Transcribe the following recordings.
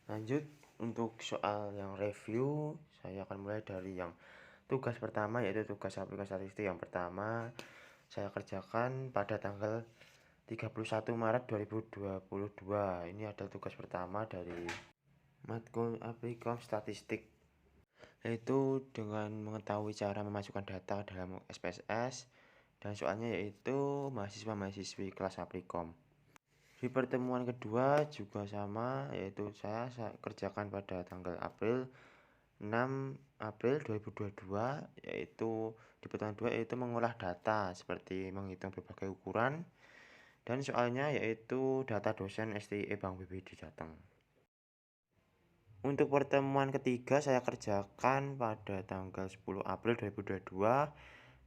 Lanjut untuk soal yang review, saya akan mulai dari yang tugas pertama, yaitu tugas aplikasi statistik yang pertama. Saya kerjakan pada tanggal 31 Maret 2022. Ini adalah tugas pertama dari matkul aplikasi statistik, yaitu dengan mengetahui cara memasukkan data dalam SPSS, dan soalnya yaitu mahasiswa-mahasiswi kelas Aplikom. Di pertemuan kedua juga sama, yaitu saya kerjakan pada tanggal 6 April 2022, yaitu di pertemuan kedua yaitu mengolah data seperti menghitung berbagai ukuran, dan soalnya yaitu data dosen STIE Bank BPD Jateng. Untuk pertemuan ketiga saya kerjakan pada tanggal 10 April 2022.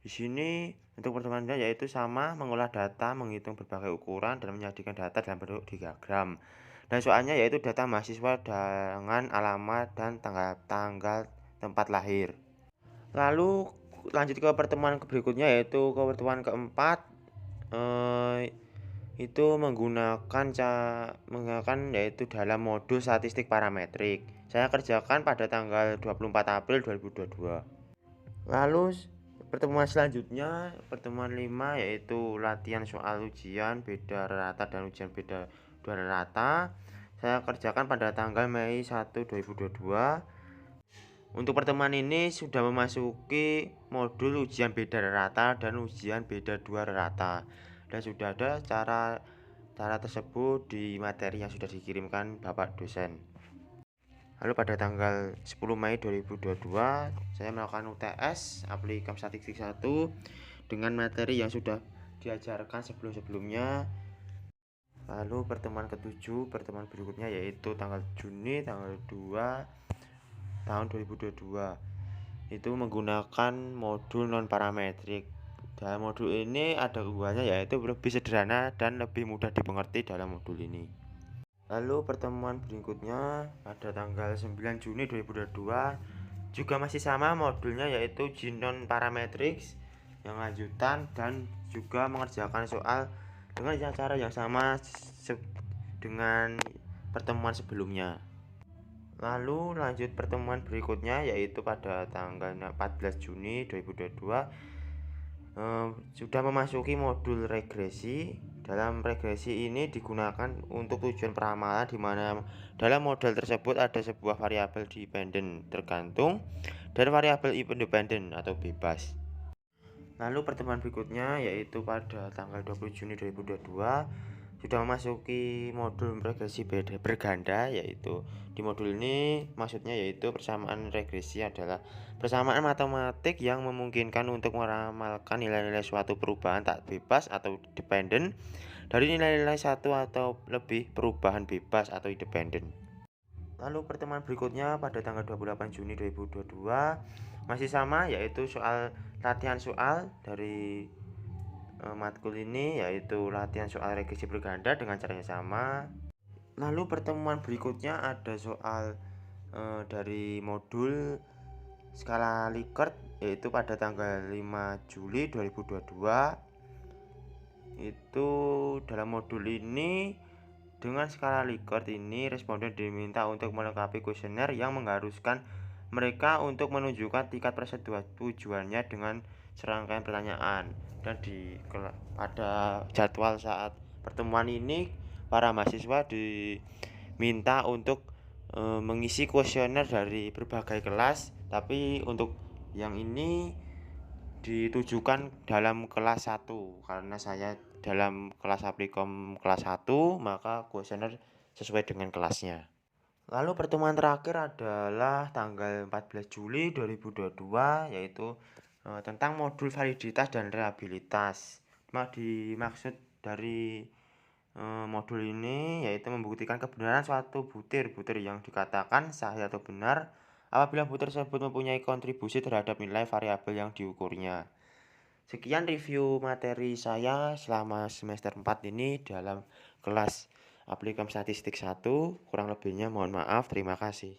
Di sini untuk pertemuan yaitu sama mengolah data, menghitung berbagai ukuran, dan menyajikan data dalam bentuk diagram. Dan soalnya yaitu data mahasiswa dengan alamat dan tanggal tempat lahir. Lalu lanjut ke pertemuan berikutnya, yaitu ke pertemuan keempat, itu menggunakan yaitu dalam modul statistik parametrik. Saya kerjakan pada tanggal 24 April 2022. Lalu pertemuan selanjutnya, pertemuan 5, yaitu latihan soal ujian beda rata dan ujian beda dua rata. Saya kerjakan pada tanggal Mei 1, 2022. Untuk pertemuan ini sudah memasuki modul ujian beda rata dan ujian beda dua rata, dan sudah ada cara tersebut di materi yang sudah dikirimkan Bapak dosen. Lalu pada tanggal 10 Mei 2022 saya melakukan UTS aplikasi statistik 1 dengan materi yang sudah diajarkan sebelum-sebelumnya. Lalu pertemuan ke-7, pertemuan berikutnya yaitu tanggal Juni tanggal 2 tahun 2022, itu menggunakan modul non parametrik. Dalam modul ini ada keunggulannya yaitu lebih sederhana dan lebih mudah dimengerti dalam modul ini. Lalu pertemuan berikutnya pada tanggal 9 Juni 2022 juga masih sama modulnya, yaitu uji non parametrics yang lanjutan, dan juga mengerjakan soal dengan cara yang sama dengan pertemuan sebelumnya. Lalu lanjut pertemuan berikutnya yaitu pada tanggal 14 Juni 2022, sudah memasuki modul regresi. Dalam regresi ini digunakan untuk tujuan peramalan, di mana dalam model tersebut ada sebuah variabel dependen tergantung dan variabel independen atau bebas. Lalu pertemuan berikutnya yaitu pada tanggal 20 Juni 2022 sudah memasuki modul regresi berganda, yaitu di modul ini maksudnya yaitu persamaan regresi adalah persamaan matematik yang memungkinkan untuk meramalkan nilai-nilai suatu perubahan tak bebas atau dependen dari nilai-nilai satu atau lebih perubahan bebas atau independen. Lalu pertemuan berikutnya pada tanggal 28 Juni 2022 masih sama, yaitu latihan soal dari matkul ini, yaitu latihan soal regresi berganda dengan caranya sama. Lalu pertemuan berikutnya ada soal dari modul skala Likert, yaitu pada tanggal 5 Juli 2022. Itu dalam modul ini dengan skala Likert ini responden diminta untuk melengkapi kuesioner yang mengharuskan mereka untuk menunjukkan tingkat persetujuannya dengan serangkaian pertanyaan. Dan pada jadwal saat pertemuan ini para mahasiswa diminta untuk mengisi kuesioner dari berbagai kelas, tapi untuk yang ini ditujukan dalam kelas 1 karena saya dalam kelas Aplikom kelas 1, maka kuesioner sesuai dengan kelasnya. Lalu pertemuan terakhir adalah tanggal 14 Juli 2022, yaitu tentang modul validitas dan reliabilitas. Dimaksud dari modul ini yaitu membuktikan kebenaran suatu butir yang dikatakan sahih atau benar apabila butir tersebut mempunyai kontribusi terhadap nilai variabel yang diukurnya. Sekian review materi saya selama semester 4 ini dalam kelas aplikasi statistik 1. Kurang lebihnya mohon maaf. Terima kasih.